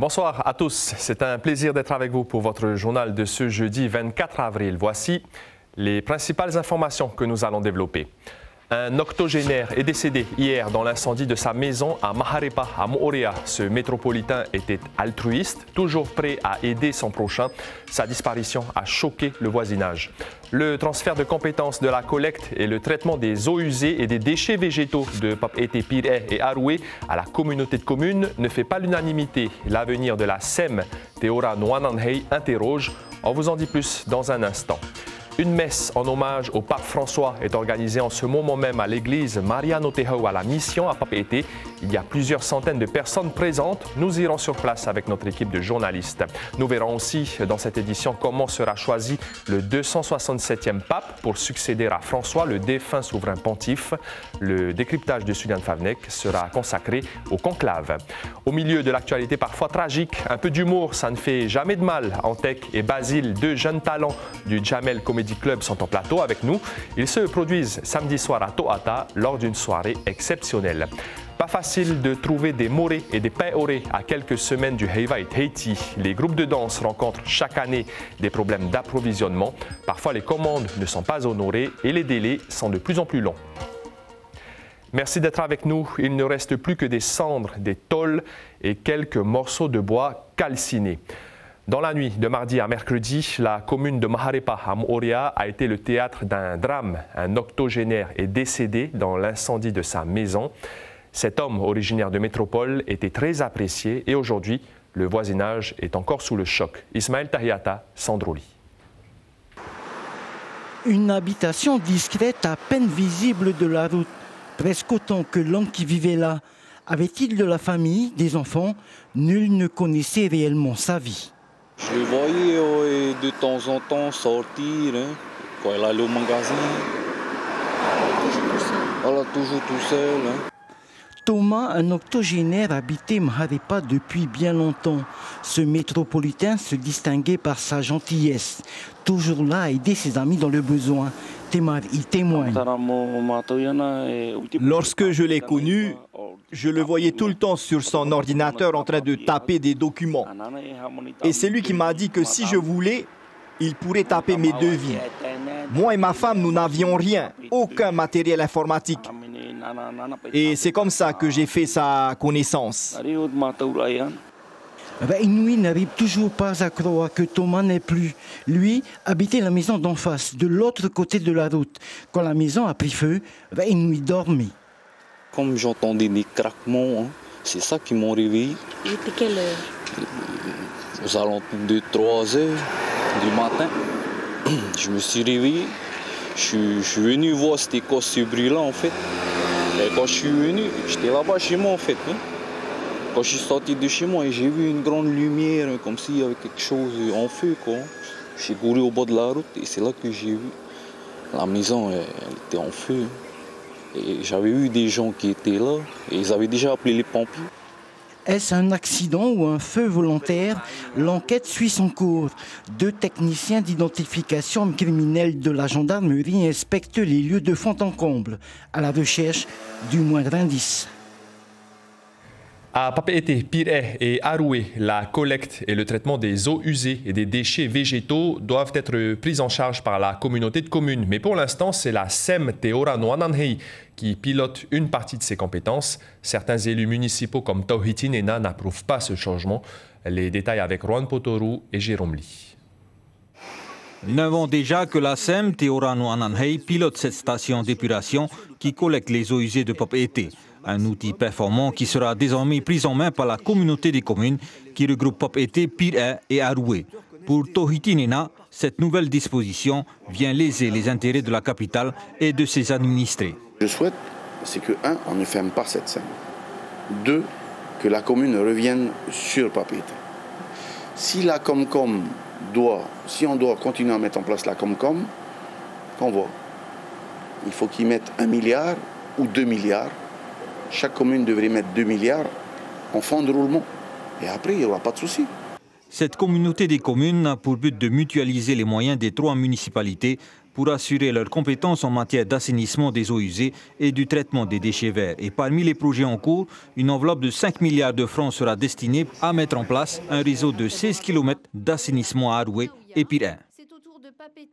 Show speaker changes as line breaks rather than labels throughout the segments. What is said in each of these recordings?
Bonsoir à tous, c'est un plaisir d'être avec vous pour votre journal de ce jeudi 24 avril. Voici les principales informations que nous allons développer. Un octogénaire est décédé hier dans l'incendie de sa maison à Maharepa, à Moorea. Ce métropolitain était altruiste, toujours prêt à aider son prochain. Sa disparition a choqué le voisinage. Le transfert de compétences de la collecte et le traitement des eaux usées et des déchets végétaux de Papeete, Pir'e et Aroué à la communauté de communes ne fait pas l'unanimité. L'avenir de la SEM, Te Ora no Ananhei, interroge. On vous en dit plus dans un instant. Une messe en hommage au pape François est organisée en ce moment même à l'église Maria no Te Hau à la Mission à Papeete. Il y a plusieurs centaines de personnes présentes. Nous irons sur place avec notre équipe de journalistes. Nous verrons aussi dans cette édition comment sera choisi le 267e pape pour succéder à François, le défunt souverain pontife. Le décryptage de Suliane Favnek sera consacré au conclave. Au milieu de l'actualité parfois tragique, un peu d'humour, ça ne fait jamais de mal. Antec et Basile, deux jeunes talents du Jamel Comedy Club sont en plateau avec nous. Ils se produisent samedi soir à Toata lors d'une soirée exceptionnelle. Pas facile de trouver des morés et des paorés à quelques semaines du Heiva Haiti. Les groupes de danse rencontrent chaque année des problèmes d'approvisionnement. Parfois, les commandes ne sont pas honorées et les délais sont de plus en plus longs. Merci d'être avec nous. Il ne reste plus que des cendres, des tôles et quelques morceaux de bois calcinés. Dans la nuit de mardi à mercredi, la commune de Maharepa à Moorea a été le théâtre d'un drame. Un octogénaire est décédé dans l'incendie de sa maison. Cet homme originaire de métropole était très apprécié et aujourd'hui, le voisinage est encore sous le choc. Ismaël Tahiata, Sandroli.
Une habitation discrète à peine visible de la route, presque autant que l'homme qui vivait là. Avait-il de la famille, des enfants? Nul ne connaissait réellement sa vie.
Je le voyais de temps en temps sortir, quand elle allait au magasin. Voilà, toujours tout seul.
Thomas, un octogénaire, habitait Maharepa depuis bien longtemps. Ce métropolitain se distinguait par sa gentillesse, toujours là à aider ses amis dans le besoin. Temar y témoigne.
Lorsque je l'ai connu, je le voyais tout le temps sur son ordinateur en train de taper des documents. Et c'est lui qui m'a dit que si je voulais, il pourrait taper mes devis. Moi et ma femme, nous n'avions rien, aucun matériel informatique. Et c'est comme ça que j'ai fait sa connaissance.
Inouï n'arrive toujours pas à croire que Thomas n'est plus. Lui habitait la maison d'en face, de l'autre côté de la route. Quand la maison a pris feu, Inouï dormait.
Comme j'entendais des craquements, c'est ça qui m'a réveillé.
Depuis quelle heure?
Aux alentours de 3 heures du matin. Je me suis réveillé. Je suis venu voir c'était quoi ce bruit-là en fait. Et quand je suis venu, j'étais là-bas chez moi en fait. Quand je suis sorti de chez moi et j'ai vu une grande lumière, comme s'il y avait quelque chose en feu. J'ai couru au bord de la route et c'est là que j'ai vu. La maison, elle était en feu. Et j'avais vu des gens qui étaient là et ils avaient déjà appelé les pompiers.
Est-ce un accident ou un feu volontaire? L'enquête suit son cours. 2 techniciens d'identification criminelle de la gendarmerie inspectent les lieux de fond en comble, à la recherche du moindre indice.
À Papeete, Pir'e et Aroué, la collecte et le traitement des eaux usées et des déchets végétaux doivent être pris en charge par la communauté de communes. Mais pour l'instant, c'est la SEM Te Ora no Ananhei qui pilote une partie de ses compétences. Certains élus municipaux comme Tauhiti Nena n'approuvent pas ce changement. Les détails avec Juan Potoru et Jérôme Lee.
9 ans déjà que la SEM Te Ora no Ananhei pilote cette station d'épuration qui collecte les eaux usées de Papeete. Un outil performant qui sera désormais pris en main par la communauté des communes qui regroupe Papeete, Pir'e et Aroué. Pour Tauhiti Nena, cette nouvelle disposition vient léser les intérêts de la capitale et de ses administrés.
Je souhaite, c'est que 1, on ne ferme pas cette SEM. 2, que la commune revienne sur Papeete. Si la Comcom si on doit continuer à mettre en place la Comcom, qu'on voit, il faut qu'ils mettent 1 milliard ou 2 milliards. Chaque commune devrait mettre 2 milliards en fonds de roulement. Et après, il n'y aura pas de souci.
Cette communauté des communes a pour but de mutualiser les moyens des 3 municipalités pour assurer leurs compétences en matière d'assainissement des eaux usées et du traitement des déchets verts. Et parmi les projets en cours, une enveloppe de 5 milliards de francs sera destinée à mettre en place un réseau de 16 km d'assainissement à Aroué et Pire.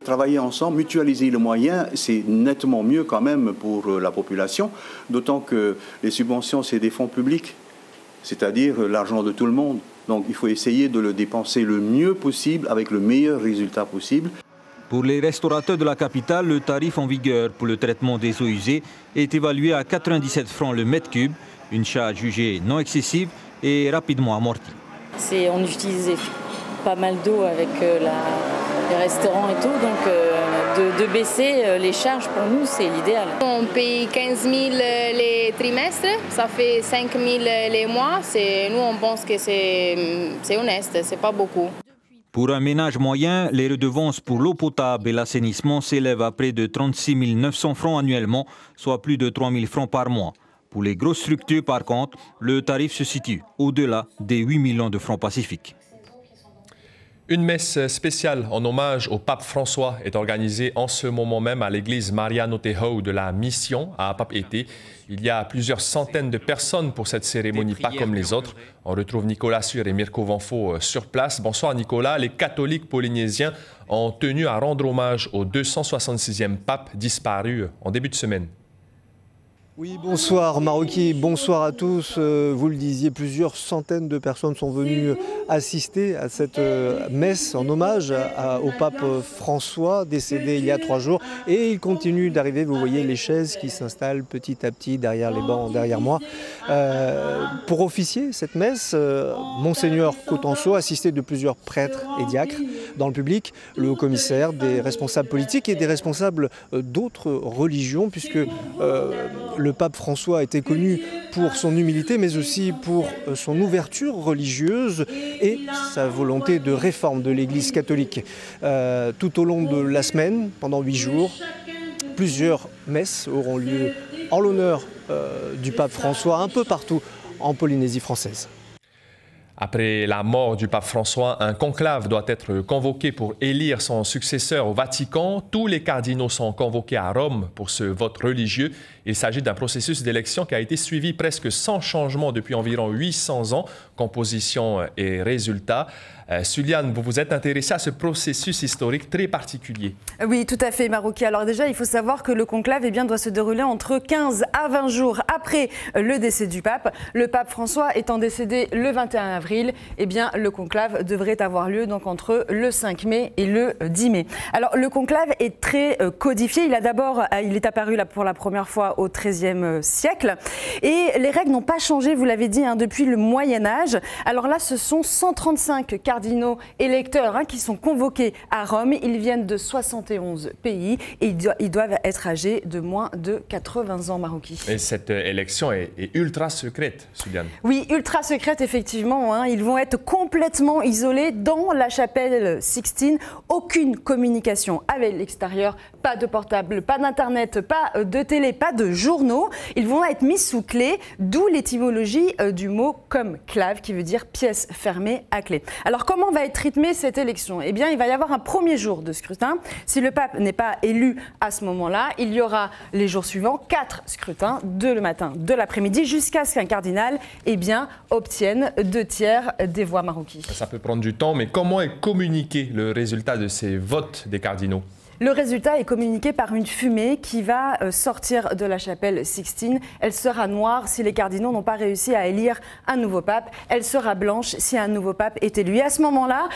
Travailler ensemble, mutualiser les moyens, c'est nettement mieux quand même pour la population, d'autant que les subventions, c'est des fonds publics, c'est-à-dire l'argent de tout le monde. Donc il faut essayer de le dépenser le mieux possible, avec le meilleur résultat possible.
Pour les restaurateurs de la capitale, le tarif en vigueur pour le traitement des eaux usées est évalué à 97 francs le mètre cube, une charge jugée non excessive et rapidement amortie.
On utilise pas mal d'eau avec les restaurants et tout, donc de baisser les charges pour nous, c'est l'idéal.
On paye 15 000 les trimestres, ça fait 5 000 les mois. Nous, on pense que c'est honnête, c'est pas beaucoup.
Pour un ménage moyen, les redevances pour l'eau potable et l'assainissement s'élèvent à près de 36 900 francs annuellement, soit plus de 3 000 francs par mois. Pour les grosses structures, par contre, le tarif se situe au-delà des 8 millions de francs pacifiques.
Une messe spéciale en hommage au pape François est organisée en ce moment même à l'église Maria Notehau de la Mission à Papeete. Il y a plusieurs centaines de personnes pour cette cérémonie, pas comme les autres. On retrouve Nicolas Sur et Mirko Vanfo sur place. Bonsoir Nicolas. Les catholiques polynésiens ont tenu à rendre hommage au 266e pape disparu en début de semaine.
Oui, bonsoir Maroki, bonsoir à tous. Vous le disiez, plusieurs centaines de personnes sont venues assister à cette messe en hommage au pape François, décédé il y a 3 jours. Et il continue d'arriver, vous voyez les chaises qui s'installent petit à petit derrière les bancs, derrière moi. Pour officier cette messe, Monseigneur Cotenso, assisté de plusieurs prêtres et diacres dans le public, le haut-commissaire, des responsables politiques et des responsables d'autres religions, puisque le pape François était connu pour son humilité, mais aussi pour son ouverture religieuse et sa volonté de réforme de l'Église catholique. Tout au long de la semaine, pendant 8 jours, plusieurs messes auront lieu en l'honneur du pape François un peu partout en Polynésie française.
Après la mort du pape François, un conclave doit être convoqué pour élire son successeur au Vatican. Tous les cardinaux sont convoqués à Rome pour ce vote religieux. Il s'agit d'un processus d'élection qui a été suivi presque sans changement depuis environ 800 ans. Composition et résultats. Suliane, vous vous êtes intéressée à ce processus historique très particulier.
Oui, tout à fait, Maroki. Alors déjà, il faut savoir que le conclave doit se dérouler entre 15 à 20 jours après le décès du pape. Le pape François étant décédé le 21 avril, le conclave devrait avoir lieu donc entre le 5 mai et le 10 mai. Alors le conclave est très codifié. Il est apparu pour la première fois au XIIIe siècle. Et les règles n'ont pas changé, vous l'avez dit, depuis le Moyen-Âge. Alors là, ce sont 135 cardinaux électeurs qui sont convoqués à Rome. Ils viennent de 71 pays et ils doivent être âgés de moins de 80 ans, Maroki.
Et cette élection est ultra secrète, Suliane.
Oui, ultra secrète, effectivement. Ils vont être complètement isolés dans la chapelle Sixtine. Aucune communication avec l'extérieur, pas de portable, pas d'internet, pas de télé, pas de journaux. Ils vont être mis sous clé, d'où l'étymologie du mot comme clave, qui veut dire pièce fermée à clé. Alors comment va être rythmée cette élection ? Il va y avoir un premier jour de scrutin. Si le pape n'est pas élu à ce moment-là, il y aura les jours suivants 4 scrutins, 2 le matin, 2 l'après-midi, jusqu'à ce qu'un cardinal obtienne 2 tiers des voix marocaines.
Ça peut prendre du temps, mais comment est communiqué le résultat de ces votes des cardinaux ?
Le résultat est communiqué par une fumée qui va sortir de la chapelle Sixtine. Elle sera noire si les cardinaux n'ont pas réussi à élire un nouveau pape. Elle sera blanche si un nouveau pape est élu. Et à ce moment-là,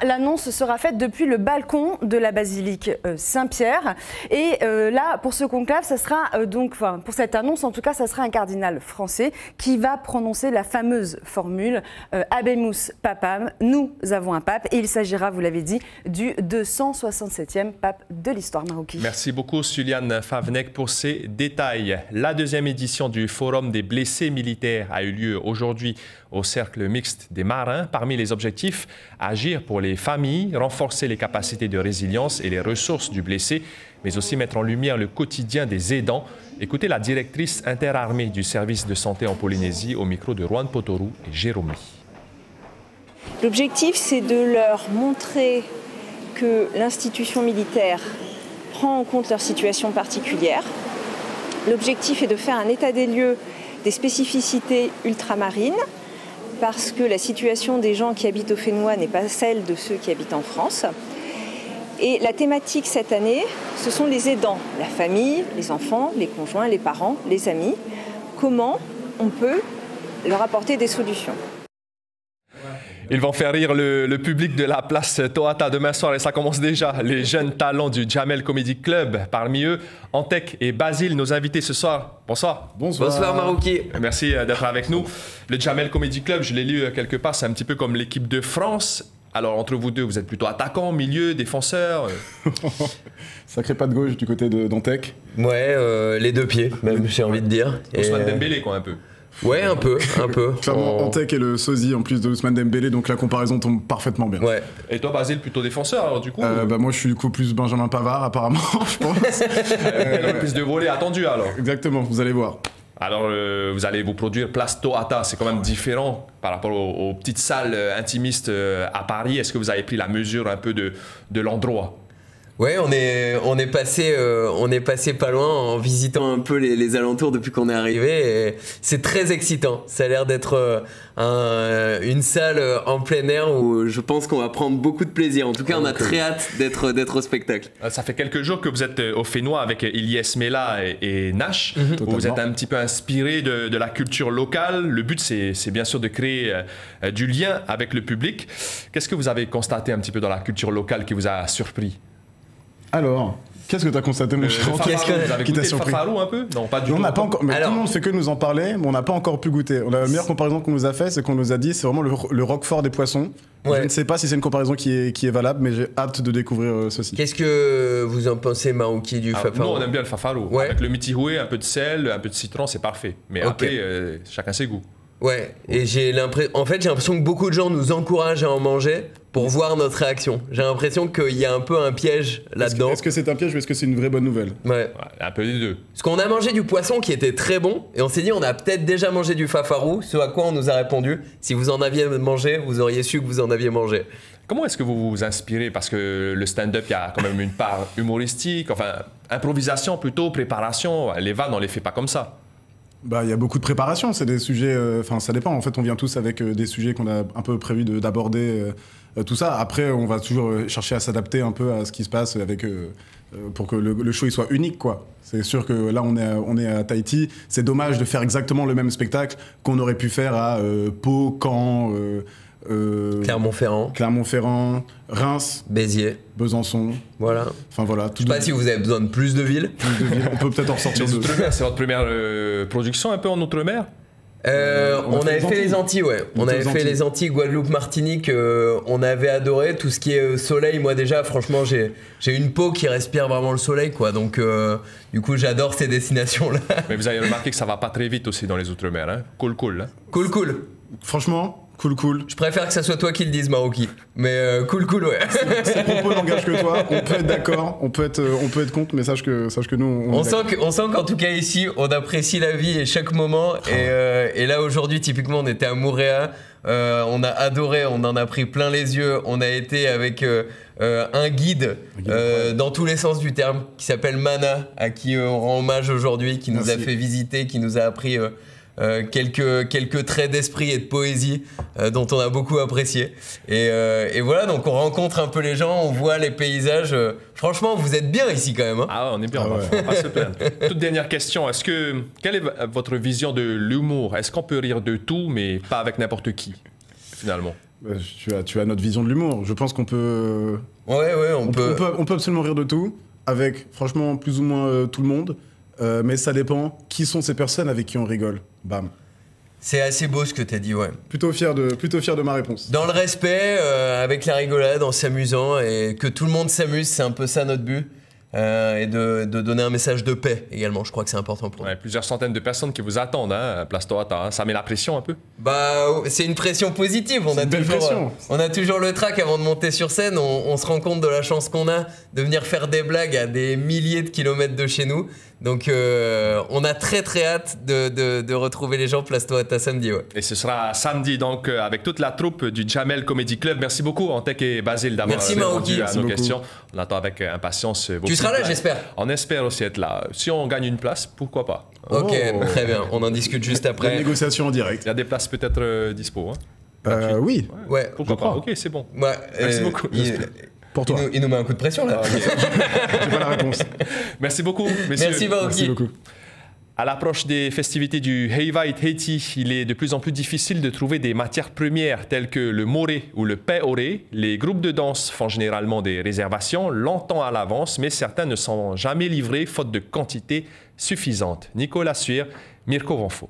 l'annonce sera faite depuis le balcon de la basilique Saint-Pierre. Et là, pour ce conclave, ça sera pour cette annonce, en tout cas, ça sera un cardinal français qui va prononcer la fameuse formule Habemus Papam, nous avons un pape. Et il s'agira, vous l'avez dit, du 267e pape de l'histoire marocaine.
Merci beaucoup Suliane Favnek pour ces détails. La 2e édition du Forum des blessés militaires a eu lieu aujourd'hui au Cercle mixte des marins. Parmi les objectifs, agir pour les familles, renforcer les capacités de résilience et les ressources du blessé, mais aussi mettre en lumière le quotidien des aidants. Écoutez la directrice interarmée du service de santé en Polynésie au micro de Juan Potoru et Jérôme.
L'objectif, c'est de leur montrer que l'institution militaire prend en compte leur situation particulière. L'objectif est de faire un état des lieux des spécificités ultramarines, parce que la situation des gens qui habitent au Fénois n'est pas celle de ceux qui habitent en France. Et la thématique cette année, ce sont les aidants, la famille, les enfants, les conjoints, les parents, les amis. Comment on peut leur apporter des solutions.
Ils vont faire rire le public de la place Tohata demain soir et ça commence déjà. Les jeunes talents du Jamel Comedy Club, parmi eux, Antek et Basile, nos invités ce soir. Bonsoir.
Bonsoir Marouki.
Merci d'être avec nous. Le Jamel Comedy Club, je l'ai lu quelque part, c'est un petit peu comme l'équipe de France. Alors entre vous deux, vous êtes plutôt attaquant, milieu, défenseur
Sacré pas de gauche du côté d'Antek.
Ouais, les deux pieds, même j'ai envie de dire.
Ousmane Dembélé quoi un peu.
Ouais, un peu.
Clairement, Antek est le sosie en plus de Ousmane Dembélé, donc la comparaison tombe parfaitement bien.
Ouais.
Et toi, Basile, plutôt défenseur alors du coup
Moi, je suis du coup plus Benjamin Pavard apparemment, je pense.
Plus de volets attendu alors.
Exactement, vous allez voir.
Alors, vous allez vous produire Place Tohata, c'est quand même différent par rapport aux petites salles intimistes à Paris. Est-ce que vous avez pris la mesure un peu de l'endroit ?
Ouais, on est passé pas loin en visitant un peu les alentours depuis qu'on est arrivé. Et c'est très excitant. Ça a l'air d'être une salle en plein air où je pense qu'on va prendre beaucoup de plaisir. En tout cas, on a très hâte d'être au spectacle.
Ça fait quelques jours que vous êtes au Fénois avec Ilyes Mela et Nash. Où vous êtes un petit peu inspiré de la culture locale. Le but, c'est bien sûr de créer du lien avec le public. Qu'est-ce que vous avez constaté un petit peu dans la culture locale qui vous a surpris ?
Alors, qu'est-ce que tu as constaté, mon cher
Vous avez goûté le fafarou un peu ? Non, pas du tout.
On n'a pas encore, mais alors, tout le monde fait que nous en parler, mais on n'a pas encore pu goûter. La meilleure comparaison qu'on nous a fait, c'est qu'on nous a dit c'est vraiment le roquefort des poissons. Ouais. Je ne sais pas si c'est une comparaison qui est valable, mais j'ai hâte de découvrir ceci.
Qu'est-ce que vous en pensez, Marouki, du fafarou ?
Nous, on aime bien le fafarou. Ouais. Avec le mitihoué, un peu de sel, un peu de citron, c'est parfait. Mais après, chacun ses goûts.
Ouais, et j'ai l'impression que beaucoup de gens nous encouragent à en manger pour voir notre réaction. J'ai l'impression qu'il y a un peu un piège là-dedans.
Est-ce que c'est un piège ou est-ce que c'est une vraie bonne nouvelle ?
Ouais.
Un peu des deux.
Parce qu'on a mangé du poisson qui était très bon et on s'est dit on a peut-être déjà mangé du fafarou, ce à quoi on nous a répondu si vous en aviez mangé, vous auriez su que vous en aviez mangé.
Comment est-ce que vous vous inspirez ? Parce que le stand-up, il y a quand même une part humoristique, enfin improvisation plutôt, préparation. Les vannes, on les fait pas comme ça.
Il y a beaucoup de préparation, c'est des sujets, ça dépend, en fait on vient tous avec des sujets qu'on a un peu prévu d'aborder, tout ça. Après on va toujours chercher à s'adapter un peu à ce qui se passe pour que le show il soit unique quoi. C'est sûr que là on est à Tahiti, c'est dommage de faire exactement le même spectacle qu'on aurait pu faire à Pau, Caen, Clermont-Ferrand, Reims,
Béziers,
Besançon.
Voilà.
Enfin voilà.
Je sais pas si vous avez besoin de plus de villes.
On peut peut-être en sortir deux.
C'est votre première production un peu en Outre-mer ?
On avait fait les Antilles, ouais. On avait fait les Antilles, Guadeloupe, Martinique. On avait adoré tout ce qui est soleil. Moi déjà, franchement, j'ai une peau qui respire vraiment le soleil, quoi. Donc, du coup, j'adore ces destinations-là.
Mais vous avez remarqué que ça va pas très vite aussi dans les Outre-mer, hein ? Cool. Hein ?
Cool.
Franchement. Cool.
Je préfère que ça soit toi qui le dise, Marouki. Mais cool, ouais.
Ces propos n'engagent que toi. On peut être d'accord, on peut être contre, mais sache que nous...
On sent qu'en tout cas ici, on apprécie la vie et chaque moment. Et là, aujourd'hui, typiquement, on était à Mooréa. On a adoré, on en a pris plein les yeux. On a été avec un guide dans tous les sens du terme, qui s'appelle Mana, à qui on rend hommage aujourd'hui, qui nous a fait visiter, qui nous a appris... quelques traits d'esprit et de poésie dont on a beaucoup apprécié. Et voilà, donc on rencontre un peu les gens, on voit les paysages. Franchement, vous êtes bien ici quand même. Hein.
Ah ouais, on est bien, on va pas se plaindre. Toute dernière question, quelle est votre vision de l'humour ? Est-ce qu'on peut rire de tout, mais pas avec n'importe qui, finalement ?
Tu as notre vision de l'humour. Je pense qu'on peut...
Ouais, on peut
absolument rire de tout, avec franchement plus ou moins tout le monde. Mais ça dépend qui sont ces personnes avec qui on rigole. Bam.
C'est assez beau ce que tu as dit, ouais.
Plutôt fier de ma réponse.
Dans le respect, avec la rigolade, en s'amusant, et que tout le monde s'amuse, c'est un peu ça notre but. Et de donner un message de paix également, je crois que c'est important pour nous.
Plusieurs centaines de personnes qui vous attendent à Place Tohata, hein. Ça met la pression un peu ?
C'est une pression positive, on a toujours le trac avant de monter sur scène, on se rend compte de la chance qu'on a de venir faire des blagues à des milliers de kilomètres de chez nous. Donc on a très hâte de retrouver les gens Place Tohata samedi. Ouais.
Et ce sera samedi donc avec toute la troupe du Jamel Comedy Club. Merci beaucoup Antek et Basile d'avoir répondu à nos questions. On attend avec impatience vos
seras là, j'espère.
On espère aussi être là. Si on gagne une place, pourquoi pas?
Ok, très bien. On en discute juste après.
La négociation en direct.
Il y a des places peut-être dispo. Hein?
Oui.
Ouais.
Pourquoi pas? Ok, c'est bon.
Ouais,
Merci beaucoup.
Pour toi.
Il nous met un coup de pression là.
J'ai pas la réponse.
Merci beaucoup, messieurs.
Merci Maroki.
Merci beaucoup.
À l'approche des festivités du Heiva et Haiti, il est de plus en plus difficile de trouver des matières premières telles que le moré ou le paoré. Les groupes de danse font généralement des réservations longtemps à l'avance, mais certains ne sont jamais livrés faute de quantité suffisante. Nicolas Suir, Mirko Ronfo.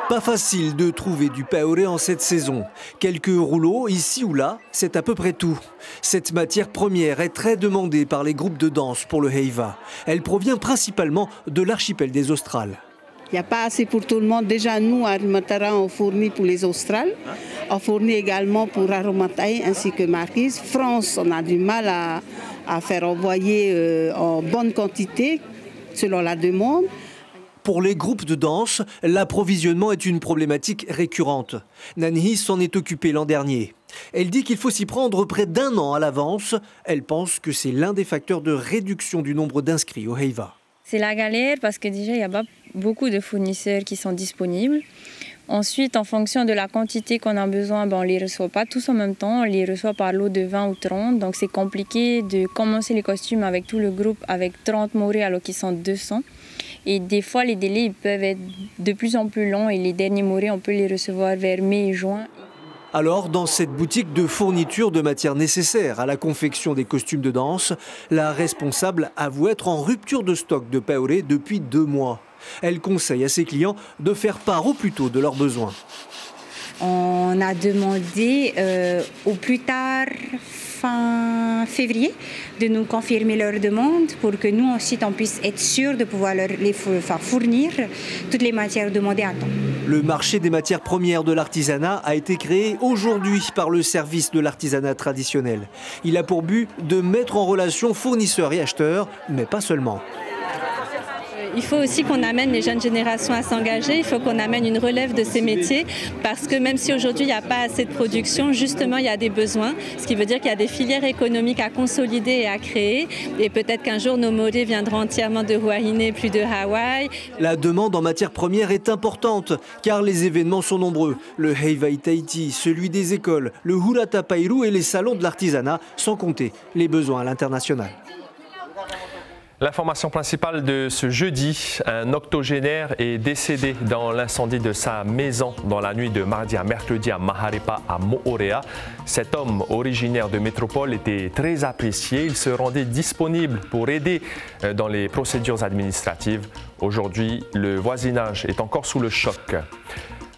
Pas facile de trouver du paoré en cette saison. Quelques rouleaux ici ou là, c'est à peu près tout. Cette matière première est très demandée par les groupes de danse pour le Heiva. Elle provient principalement de l'archipel des Australes.
Il n'y a pas assez pour tout le monde. Déjà, nous, à Aromatara, on fournit pour les Australes. On fournit également pour Aromataï ainsi que Marquise. France, on a du mal à faire envoyer en bonne quantité selon la demande.
Pour les groupes de danse, l'approvisionnement est une problématique récurrente. Nanhi s'en est occupée l'an dernier. Elle dit qu'il faut s'y prendre près d'1 an à l'avance. Elle pense que c'est l'un des facteurs de réduction du nombre d'inscrits au Heiva.
C'est la galère parce que déjà, il n'y a pas beaucoup de fournisseurs qui sont disponibles. Ensuite, en fonction de la quantité qu'on a besoin, on ne les reçoit pas tous en même temps. On les reçoit par lot de 20 ou 30. Donc, c'est compliqué de commencer les costumes avec tout le groupe avec 30 morés alors qu'ils sont 200. Et des fois, les délais ils peuvent être de plus en plus longs et les derniers morés, on peut les recevoir vers mai et juin.
Alors, dans cette boutique de fourniture de matières nécessaires à la confection des costumes de danse, la responsable avoue être en rupture de stock de paoré depuis 2 mois. Elle conseille à ses clients de faire part au plus tôt de leurs besoins.
On a demandé au plus tard fin février de nous confirmer leur demande pour que nous ensuite on puisse être sûr de pouvoir fournir toutes les matières demandées à temps.
Le marché des matières premières de l'artisanat a été créé aujourd'hui par le service de l'artisanat traditionnel. Il a pour but de mettre en relation fournisseurs et acheteurs, mais pas seulement.
Il faut aussi qu'on amène les jeunes générations à s'engager, il faut qu'on amène une relève de ces métiers parce que même si aujourd'hui il n'y a pas assez de production, justement il y a des besoins, ce qui veut dire qu'il y a des filières économiques à consolider et à créer et peut-être qu'un jour nos morés viendront entièrement de Huahine, plus de Hawaï.
La demande en matières premières est importante car les événements sont nombreux. Le Heiva Tahiti, celui des écoles, le Hurata Pairu et les salons de l'artisanat, sans compter les besoins à l'international.
L'information principale de ce jeudi, un octogénaire est décédé dans l'incendie de sa maison dans la nuit de mardi à mercredi à Maharepa à Moorea. Cet homme originaire de métropole était très apprécié. Il se rendait disponible pour aider dans les procédures administratives. Aujourd'hui, le voisinage est encore sous le choc.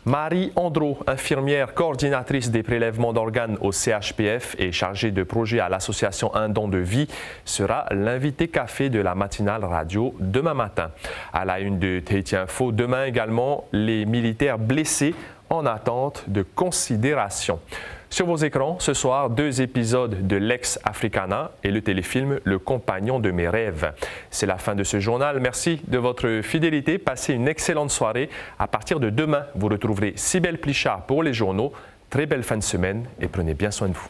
Marie Andro, infirmière coordinatrice des prélèvements d'organes au CHPF et chargée de projet à l'association Un don de vie, sera l'invité café de la matinale radio demain matin. À la une de Tahiti Info, demain également, les militaires blessés en attente de considération. Sur vos écrans, ce soir, 2 épisodes de Lex Africana et le téléfilm Le compagnon de mes rêves. C'est la fin de ce journal. Merci de votre fidélité. Passez une excellente soirée. À partir de demain, vous retrouverez Cybèle Plichard pour les journaux. Très belle fin de semaine et prenez bien soin de vous.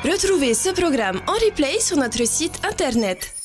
Retrouvez ce programme en replay sur notre site internet